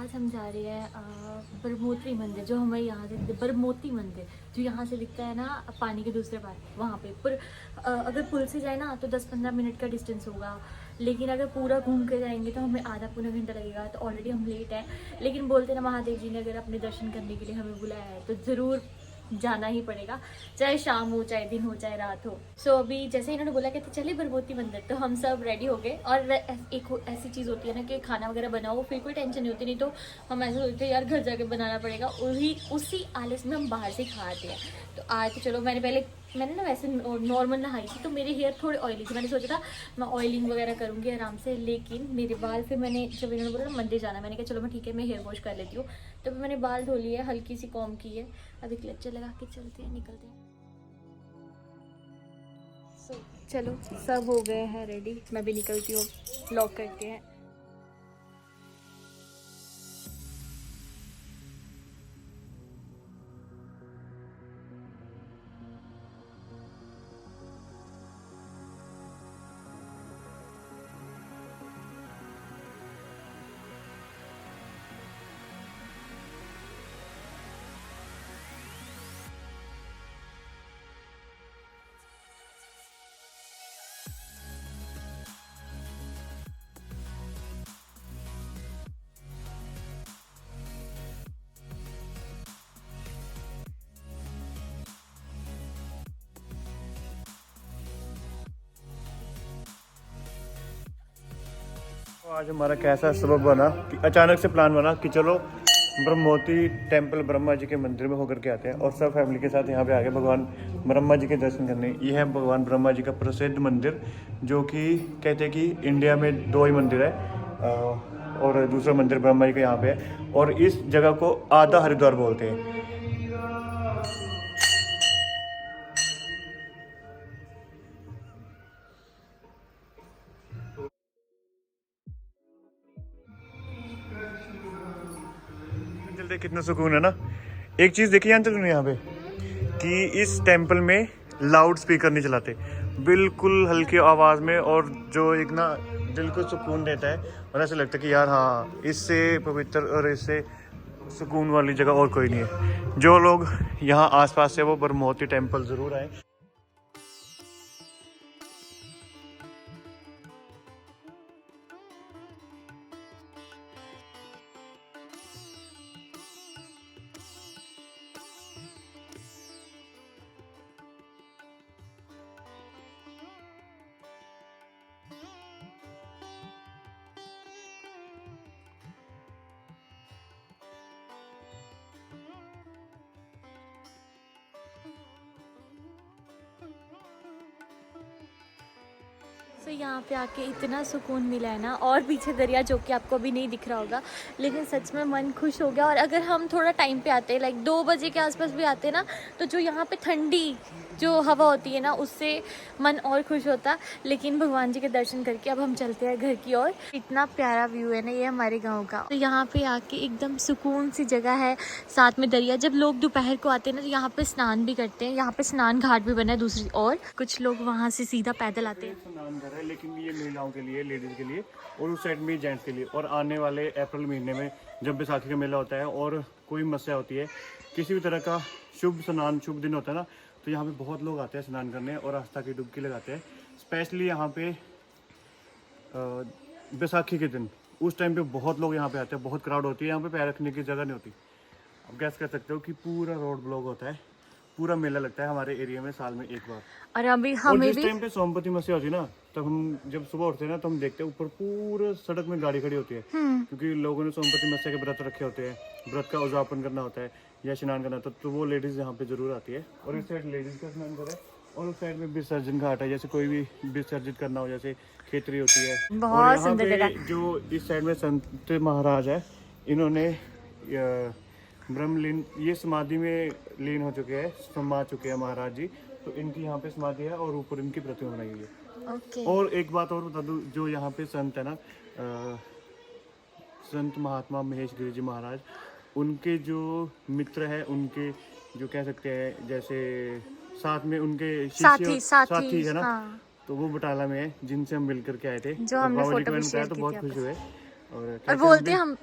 आज हम जा रहे हैं बरमोती मंदिर, जो हमें यहाँ से बरमोती मंदिर जो यहाँ से दिखता है ना पानी के दूसरे पार, वहाँ पे। पर अगर पुल से जाए ना तो 10-15 मिनट का डिस्टेंस होगा, लेकिन अगर पूरा घूम के जाएंगे तो हमें आधा पौना घंटा लगेगा। तो ऑलरेडी हम लेट हैं, लेकिन बोलते ना महादेव जी ने अगर अपने दर्शन करने के लिए हमें बुलाया है तो ज़रूर जाना ही पड़ेगा, चाहे शाम हो, चाहे दिन हो, चाहे रात हो। सो अभी जैसे इन्होंने बोला कहते चलिए बरमोती मंदिर, तो हम सब रेडी हो गए। और एक ऐसी चीज़ होती है ना कि खाना वगैरह बनाओ फिर कोई टेंशन नहीं होती, नहीं तो हम ऐसे सोचते हैं यार घर जाके बनाना पड़ेगा, उसी आलस में हम बाहर से खाते हैं। तो आज तो चलो, मैंने ना वैसे नॉर्मल नहाई थी, तो मेरे हेयर थोड़े ऑयली थे। मैंने सोचा था मैं ऑयलिंग वगैरह करूँगी आराम से, लेकिन मेरे बाल फिर मैंने जब इन्होंने बोला ना मंदिर जाना, मैंने कहा चलो मैं ठीक है मैं हेयर वॉश कर लेती हूँ। तो मैंने बाल धो लिए, हल्की सी कॉम की है, अभी क्लचर लगा के चलते हैं, निकलते हैं। चलो सब हो गए हैं रेडी, मैं भी निकलती हूँ, लॉक करते हैं। तो आज हमारा कैसा सबब बना कि अचानक से प्लान बना कि चलो ब्रह्मोती टेम्पल ब्रह्मा जी के मंदिर में होकर के आते हैं, और सब फैमिली के साथ यहाँ पे आ गए भगवान ब्रह्मा जी के दर्शन करने। ये है भगवान ब्रह्मा जी का प्रसिद्ध मंदिर, जो कि कहते हैं कि इंडिया में 2 ही मंदिर है, और दूसरा मंदिर ब्रह्मा जी का यहाँ पे है, और इस जगह को आधा हरिद्वार बोलते हैं। चलते कितना सुकून है ना। एक चीज़ देखिए अंतर तूने यहाँ पे कि इस टेम्पल में लाउड स्पीकर नहीं चलाते, बिल्कुल हल्की आवाज़ में, और जो एक ना दिल को सुकून देता है, और ऐसा लगता है कि यार हाँ, इससे पवित्र और इससे सुकून वाली जगह और कोई नहीं है। जो लोग यहाँ आसपास से वो बरमोती टेम्पल ज़रूर आए। तो यहाँ पे आके इतना सुकून मिला है ना, और पीछे दरिया जो कि आपको अभी नहीं दिख रहा होगा, लेकिन सच में मन खुश हो गया। और अगर हम थोड़ा टाइम पे आते, लाइक 2 बजे के आसपास भी आते ना, तो जो यहाँ पे ठंडी जो हवा होती है ना, उससे मन और खुश होता। लेकिन भगवान जी के दर्शन करके अब हम चलते हैं घर की ओर। इतना प्यारा व्यू है ना ये हमारे गाँव का। तो यहाँ पे आके एकदम सुकून सी जगह है, साथ में दरिया। जब लोग दोपहर को आते हैं ना तो यहाँ पे स्नान भी करते हैं, यहाँ पे स्नान घाट भी बना है दूसरी ओर। कुछ लोग वहाँ से सीधा पैदल आते हैं। स्नान घर है, लेकिन ये महिलाओं के लिए, लेडीज़ के लिए, और उस साइड में जेंट्स के लिए। और आने वाले अप्रैल महीने में जब बैसाखी का मेला होता है और कोई मस्या होती है, किसी भी तरह का शुभ स्नान शुभ दिन होता है ना, तो यहाँ पे बहुत लोग आते हैं स्नान करने और आस्था की डुबकी लगाते हैं। स्पेशली यहाँ पे बैसाखी के दिन, उस टाइम पे बहुत लोग यहाँ पे आते हैं, बहुत क्राउड होती है, यहाँ पे पैर रखने की जगह नहीं होती। अब गैस कर सकते हो कि पूरा रोड ब्लॉक होता है, पूरा मेला लगता है हमारे एरिया में साल में एक बार। और अभी और हमें जिस भी टाइम पे सोमवती मस्या होती है ना, तब हम जब सुबह उठते हैं ना, तो हम देखते हैं ऊपर पूरे सड़क में गाड़ी खड़ी होती है, क्योंकि लोगों ने सोमवती मस्या के व्रत रखे होते हैं, व्रत का उद्यापन करना होता है या स्नान करना होता है, तो वो लेडीज यहाँ पे जरूर आती है। और इस साइड लेडीज का स्नान घर है, और उस साइड में विसर्जन घाट है, जैसे कोई भी विसर्जित करना हो, जैसे खेतरी होती है। बहुत और यहाँ सुंदर पे जगह। जो इस साइड में संत महाराज है, इन्होंने ब्रह्मलीन, ये समाधि में लीन हो चुके हैं, समा चुके हैं महाराज जी। तो इनकी यहाँ पे समाधि है, और ऊपर इनकी प्रतिमा बनाई हुई है। ओके। और एक बात और बता दूं, जो यहाँ पे संत है ना, संत महात्मा महेश गिरी जी महाराज, उनके जो मित्र है, उनके जो कह सकते हैं, जैसे साथ में उनके शिष्य साथी है ना, हाँ। तो वो बटाला में है, जिनसे हम मिल करके आए थे। जो और हमने बाबा जी फोटो को भी मैंने बताया शेयर तो की बहुत थी खुश आपके हुए। और बोलते हम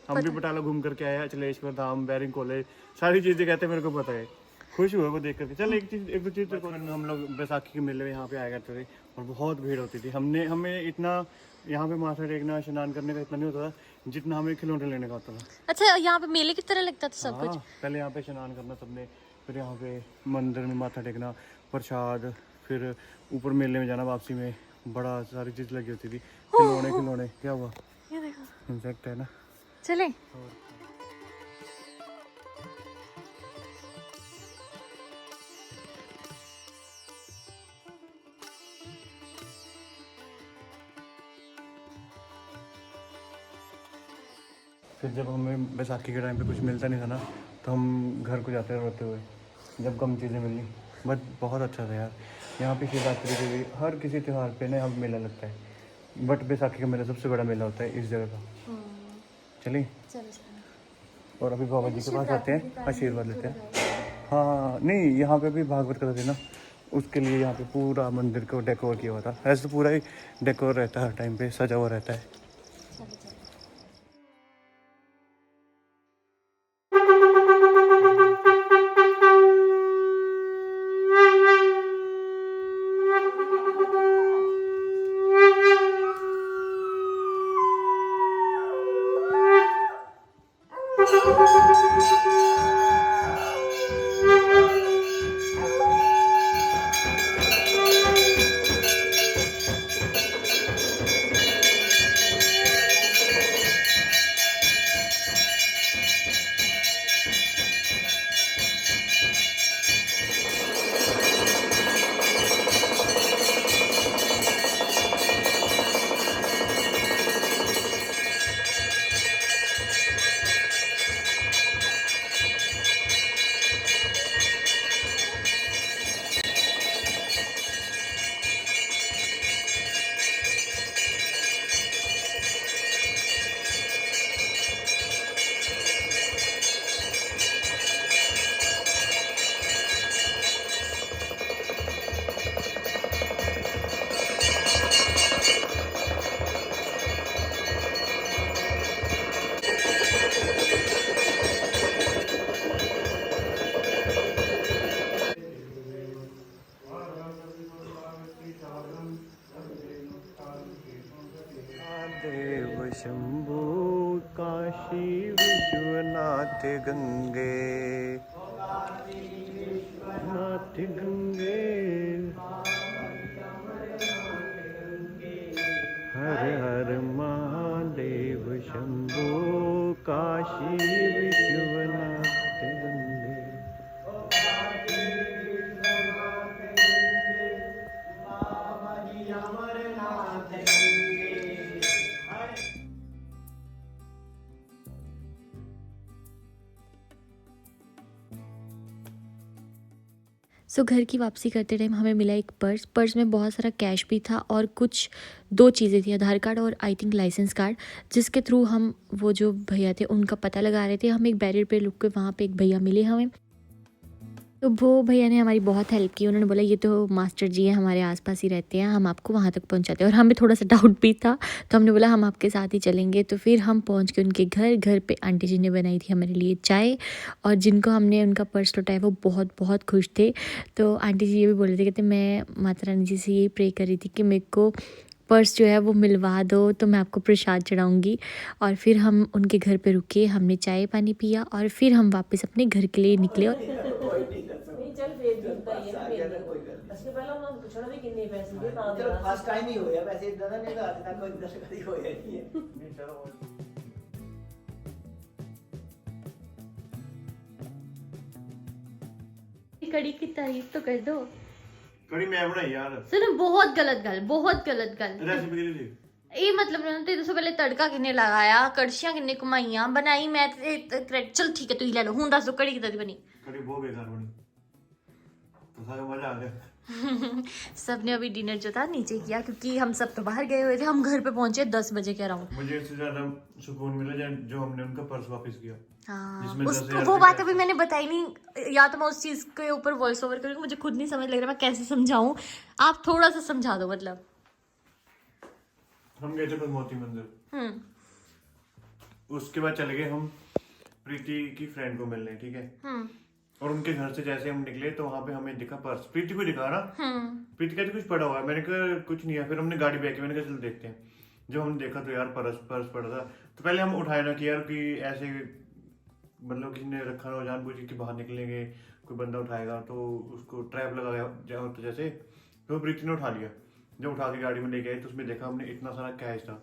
हम भी बटाला घूम करके आए हैं, अचलेश्वर धाम, बैरिंग कॉलेज, सारी चीजें कहते हैं, मेरे को पता है। खुश हुआ वो देख करके। चल एक दो चीज तेरे को, हम लोग बैसाखी के मेले में यहाँ पे आया करते थे और बहुत भीड़ होती थी। हमें इतना यहाँ पे माथा टेकना स्नान करने का इतना नहीं होता था जितना हमें खिलौने लेने का होता था। अच्छा, यहाँ पे मेले की तरह लगता था सब कुछ। पहले यहाँ पे स्नान करना सबने, फिर यहाँ पे मंदिर में माथा टेकना, प्रसाद, फिर ऊपर मेले में जाना, वापसी में बड़ा सारी चीज लगी होती थी। खिलौने क्या हुआ, ये देखो इंसेक्ट है ना। चले। फिर जब हमें बैसाखी के टाइम पे कुछ मिलता नहीं था ना, तो हम घर को जाते रोते हुए, जब कम चीज़ें मिली। बट बहुत अच्छा था यार। यहाँ पे शिवरात्रि के भी हर किसी त्यौहार पे ना यहाँ पे मेला लगता है, बट बैसाखी का मेला सबसे बड़ा मेला होता है इस जगह का। चलिए, और अभी बाबा जी के पास आते हैं, आशीर्वाद लेते हैं। हाँ नहीं, यहाँ पे भी भागवत कथा थी ना, उसके लिए यहाँ पे पूरा मंदिर को डेकोर किया हुआ था। ऐसे तो पूरा ही डेकोर रहता है, हर टाइम पे सजा हुआ रहता है। देव शंभु काशी विश्वनाथ गंगे, नाथ गंगे, हर हर महादेव शंभु काशी विश्वनाथ गंगे। सो घर की वापसी करते टाइम हमें मिला एक पर्स में बहुत सारा कैश भी था और कुछ 2 चीज़ें थी, आधार कार्ड और आई थिंक लाइसेंस कार्ड, जिसके थ्रू हम वो जो भैया थे उनका पता लगा रहे थे। हम एक बैरियर पे रुक के, वहाँ पे एक भैया मिले हमें, तो वो भैया ने हमारी बहुत हेल्प की। उन्होंने बोला ये तो मास्टर जी हैं, हमारे आसपास ही रहते हैं, हम आपको वहाँ तक पहुँचाते हैं। और हमें थोड़ा सा डाउट भी था, तो हमने बोला हम आपके साथ ही चलेंगे। तो फिर हम पहुँच के उनके घर पे आंटी जी ने बनाई थी हमारे लिए चाय, और जिनको हमने उनका पर्स लौटाया वो बहुत बहुत खुश थे। तो आंटी जी ये भी बोल रहे थे, कहते मैं माता रानी जी से यही प्रे कर रही थी कि मेरे को पर्स जो है वो मिलवा दो, तो मैं आपको प्रसाद चढ़ाऊँगी। और फिर हम उनके घर पे रुके, हमने चाय पानी पिया और फिर हम वापस अपने घर के लिए निकले। कड़ी की तारीफ तो कर दो। कड़ी मैं बनाई यार। सुनो, बहुत गलत गल। रेसिपी के लिए ये मतलब तेरे से पहले तड़का किन्ने लगाया, कड़छियां किन्ने घुमाइया, बनाई मैं चल ठीक है, तू ही ले लो। हूं दस दो कड़ी कितनी बनी? कड़ी बहुत बेकार बनी, तो सारा मजा आ गया। सबने अभी डिनर जो था नीचे किया, क्योंकि हम सब तो बाहर गए हुए थे। हम घर पे पहुंचे 10 बजे के अराउंड। मुझे इससे ज्यादा सुकून मिला जो हमने उनका पर्स वापस किया। हाँ, जिसमें वो बात अभी मैंने बताई नहीं, या तो मैं उस चीज के ऊपर वॉइस ओवर करूँ, मुझे खुद नहीं समझ लग रहा मैं कैसे समझाऊं। आप थोड़ा सा समझा दो। मतलब हम गए थे मोती मंदिर, उसके बाद चले गए हम प्रीति की फ्रेंड को मिलने, ठीक है। और उनके घर से जैसे हम निकले तो वहां पे हमें दिखा पर्स, प्रीति को दिखा ना, प्रीति कहती कुछ पड़ा हुआ है, मैंने कहा कुछ नहीं है। फिर हमने गाड़ी बैक की, मैंने कहा चलो देखते हैं। जब हमने देखा तो यार पर्स पड़ा था। तो पहले हम उठाए ना कि यार कि ऐसे मतलब किसी ने रखा ना हो, जानबूझ के बाहर निकलेंगे कोई बंदा उठाएगा तो उसको ट्रैप लगाया तो जैसे, तो प्रीति ने उठा लिया। जब उठा के गाड़ी में लेके आए तो उसमें देखा हमने इतना सारा कैश था।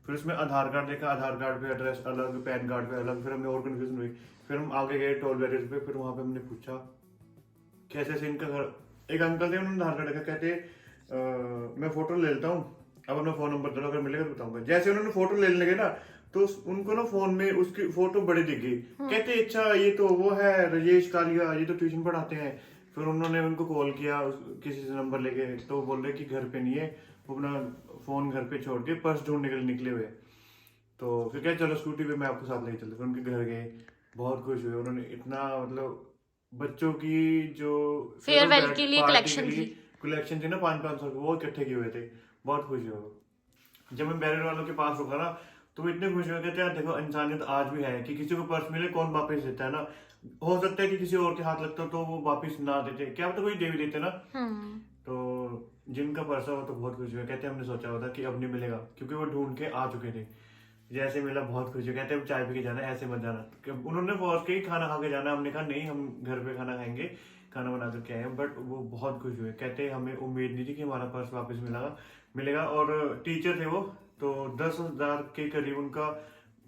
फिर उसमें आधार कार्ड देखा, आधार कार्ड पे एड्रेस अलग, पैन कार्ड पे अलग। फिर हमने और कन्फ्यूजन हुई। फिर हम आगे गए टोल बैरियर पे, फिर वहां पे हमने पूछा कैसे से इनका घर, एक अंकल थे उन्होंने आधार कार्ड देखा, कहते मैं फोटो ले लेता हूँ, अब अपना फोन नंबर दो, अगर मिलेगा तो बताऊंगा। जैसे उन्होंने फोटो ले लगे ना तो उनको ना फोन में उसकी फोटो बड़ी दिख गई। कहते अच्छा ये तो वो है राजेश कालिया, ये तो ट्यूशन पढ़ाते हैं। फिर उन्होंने उनको कॉल किया किसी से नंबर लेके, तो बोल रहे कि घर पे नहीं है, वो अपना फोन घर पे छोड़ के पर्स ढूंढने के लिए निकले हुए। तो फिर क्या चलो स्कूटी पे मैं आपको साथ लेके चलते। फिर उनके घर गए, बहुत खुश हुए। उन्होंने इतना मतलब बच्चों की जो फेयरवेल के लिए कलेक्शन थी ना 500 वो इकट्ठे किए हुए थे, बहुत खुश हुए। जब मैं बैरियर वालों के पास रुका ना तो वो इतने खुश हो गए थे यार, देखो इंसानियत आज भी है कि किसी को पर्स मिले कौन वापस देता है ना। हो सकता है कि किसी और के हाथ लगता तो वो वापस ना देते, क्या पता कोई दे भी देते ना। तो जिनका पर्स है वो तो बहुत खुश हुए। कहते हमने सोचा होता कि अब नहीं मिलेगा, क्योंकि वो ढूंढ के आ चुके थे। जैसे मिला बहुत खुश हुए। कहते हैं चाय पी के जाना, ऐसे मत जाना। उन्होंने फोर्स के ही खाना खा के जाना, हमने कहा नहीं हम घर पे खाना खाएंगे, खाना बना करके आए। बट वो बहुत खुश हुए। कहते हमें उम्मीद नहीं थी कि हमारा पर्स वापस मिलेगा। और टीचर थे वो, तो 10,000 के करीब उनका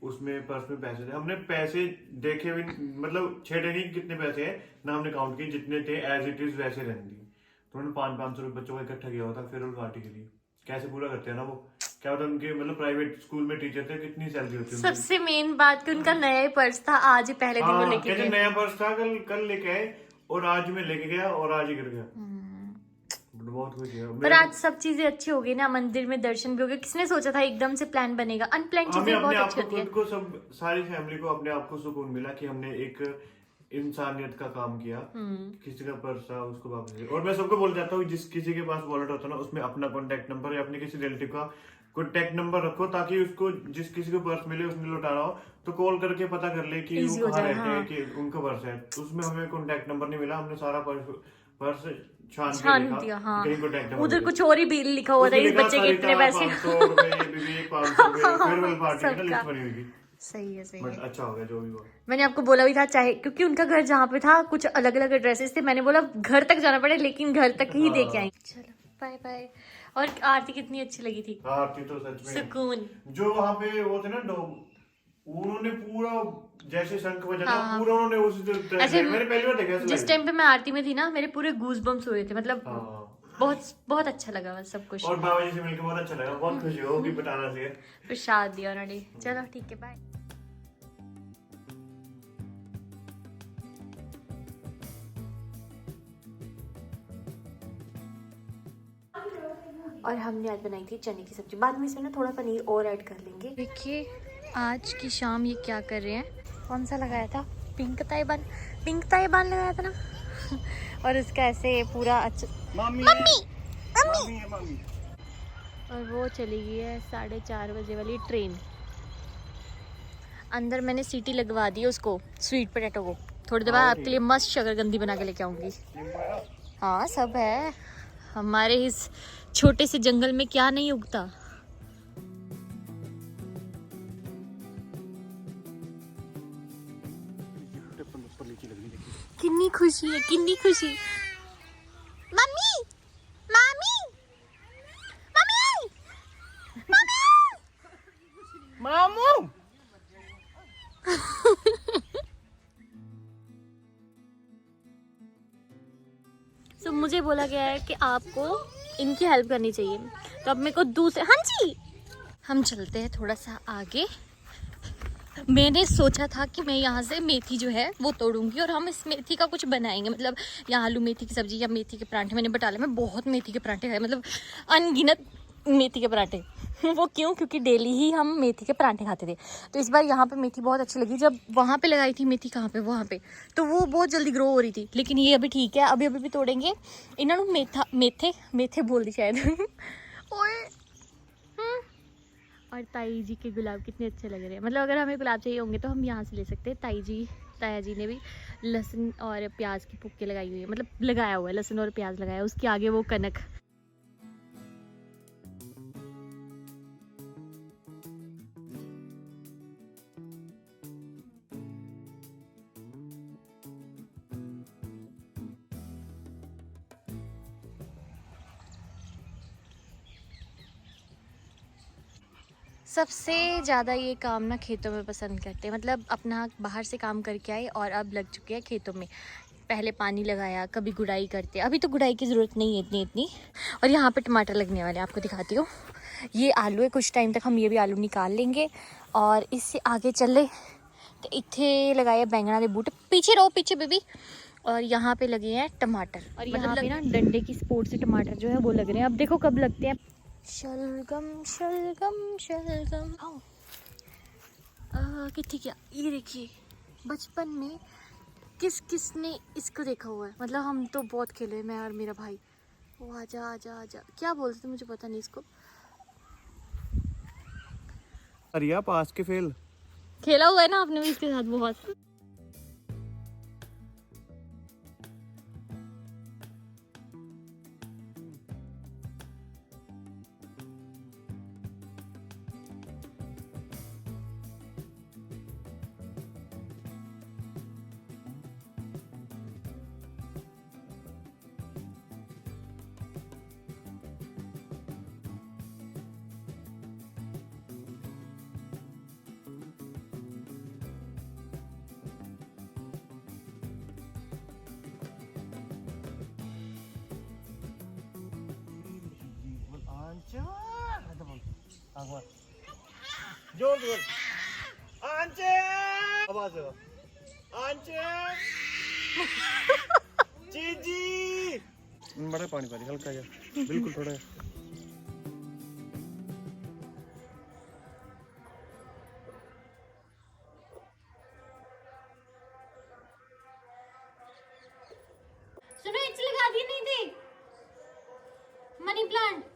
उसमें पर्स में पैसे थे। हमने पैसे देखे भी मतलब छेड़े नहीं कितने पैसे हैं ना, हमने काउंट किए, जितने थे एज इट इज वैसे रहने दिए। तो उन्होंने 500 रुपये बच्चों का इकट्ठा किया होता फेयरवेल पार्टी के लिए। कैसे पूरा करते हैं ना वो, क्या होता है उनके मतलब प्राइवेट स्कूल में टीचर थे, कितनी सैलरी होती है। सबसे मेन बात कि उनका नया ही पर्स था, आज ही पहले दिन वो लेके गए। नया पर्स था, कल लेके आए और आज मैं लेके गया और आज ही गिर गया। बहुत खुश है। पर आज सब चीजें अच्छी हो गई ना, मंदिर में दर्शन भी हो गए। किसने सोचा था एकदम से प्लान बनेगा, अनप्लान चीजें बहुत अच्छी होती है। खुद को सब सारी फैमिली को अपने आप को सुकून मिला कि हमने एक इंसानियत का काम किया। किसी का पर्स था उसको वापस दिया। और मैं सबको बोल जाता हूँ जिस किसी के पास वॉलेट होता है ना उसमें अपना कॉन्टेक्ट नंबर या अपने किसी रिलेटिव का कॉन्टेक्ट नंबर रखो, ताकि उसको जिस किसी को पर्स मिले उसने लौटाना हो तो कॉल करके पता कर ले कि वो कहाँ रहते हैं, कि उनका पर्स है। उसमें हमें कॉन्टेक्ट नंबर नहीं मिला, हमने सारा पर्स छान दिया। हाँ। उधर कुछ और ही बिल लिखा हुआ था, इस बच्चे के इतने पैसे। सही है अच्छा हो गया जो भी हुआ। मैंने आपको बोला भी था, चाहे क्योंकि उनका घर जहाँ पे था कुछ अलग अलग एड्रेसेस थे, मैंने बोला घर तक जाना पड़े लेकिन घर तक ही दे के आएंगे। चलो बाय बाय। और आरती कितनी अच्छी लगी थी। आरती तो सच में सुकून। जो वहाँ पे वो थे ना उन्होंने पूरा जैसे शंख बजाना पूरा उन्होंने ऐसे मैंने पहली बार देखा। जिस टाइम पे मैं आरती में थी ना मेरे पूरे गूज बम्स हुए थे, मतलब बहुत बहुत अच्छा लगा सब कुछ। और बाबा जी से मिलकर बहुत अच्छा लगा, बहुत खुशी होगी बताना से प्रसाद दिया उन्होंने। चलो ठीक है बाय। और हमने आज बनाई थी चने की सब्जी, बाद में इसमें ना थोड़ा पनीर और ऐड कर लेंगे। देखिए आज की शाम ये क्या कर रहे हैं, कौन सा लगाया था, पिंक ताइबान लगाया था ना और उसका ऐसे पूरा अच्छा मम्मी। और वो चली गई है 4:30 बजे वाली ट्रेन। अंदर मैंने सीटी लगवा दी उसको, स्वीट पोटैटो को। थोड़ी देर बाद आपके लिए मस्त शकरकंदी बना के लेके आऊंगी। हाँ सब है, हमारे इस छोटे से जंगल में क्या नहीं उगता। कितनी खुशी है, कितनी खुशी। मम्मी मामी मामू तो मुझे बोला गया है कि आपको इनकी हेल्प करनी चाहिए, तो अब मेरे को दूसरे। हाँ जी हम चलते हैं थोड़ा सा आगे। मैंने सोचा था कि मैं यहाँ से मेथी जो है वो तोड़ूंगी और हम इस मेथी का कुछ बनाएंगे, मतलब यहाँ आलू मेथी की सब्जी या मेथी के पराठे। मैंने बटाले में बहुत मेथी के पराठे खाए, मतलब अनगिनत मेथी के पराठे। वो क्यों, क्योंकि डेली ही हम मेथी के पराठे खाते थे। तो इस बार यहाँ पे मेथी बहुत अच्छी लगी। जब वहाँ पे लगाई थी मेथी, कहाँ पे, वहाँ पे, तो वो बहुत जल्दी ग्रो हो रही थी। लेकिन ये अभी ठीक है, अभी भी तोड़ेंगे। इन्होंने मेथे बोल दी शायद। और और ताई जी के गुलाब कितने अच्छे लग रहे हैं। मतलब अगर हमें गुलाब चाहिए होंगे तो हम यहाँ से ले सकते हैं। ताया जी ने भी लहसुन और प्याज की पुक्के लगाई हुई है, मतलब लगाया हुआ है, लहसुन और प्याज लगाया है। उसके आगे वो कनक। सबसे ज़्यादा ये काम ना खेतों में पसंद करते हैं। मतलब अपना बाहर से काम करके आए और अब लग चुके हैं खेतों में। पहले पानी लगाया, कभी गुड़ाई करते। अभी तो गुड़ाई की ज़रूरत नहीं है इतनी। और यहाँ पे टमाटर लगने वाले हैं, आपको दिखाती हूँ। ये आलू है, कुछ टाइम तक हम ये भी आलू निकाल लेंगे। और इससे आगे चले तो इतने लगाए बैंगना के बूटे। पीछे रहो, पीछे बेबी। और यहाँ पे लगे हैं टमाटर। और यहाँ पे ना डंडे की सपोर्ट से टमाटर जो है वो लग रहे हैं। अब देखो कब लगते हैं। शलगम शलगम शलगम। आओ कितनी क्या, ये देखिए बचपन में किस किस ने इसको देखा हुआ है। मतलब हम तो बहुत खेले, मैं और मेरा भाई। वो आजा आजा आजा, क्या बोलते थे मुझे पता नहीं इसको। अरिया पास के फेल। खेला हुआ है ना आपने भी इसके साथ बहुत। जोर जोर आंचे आवाज है आंचे जीजी बड़ा पानी पानी हल्का जा बिल्कुल थोड़ा। सुनो, इच लगा दी नहीं थी मनी प्लांट।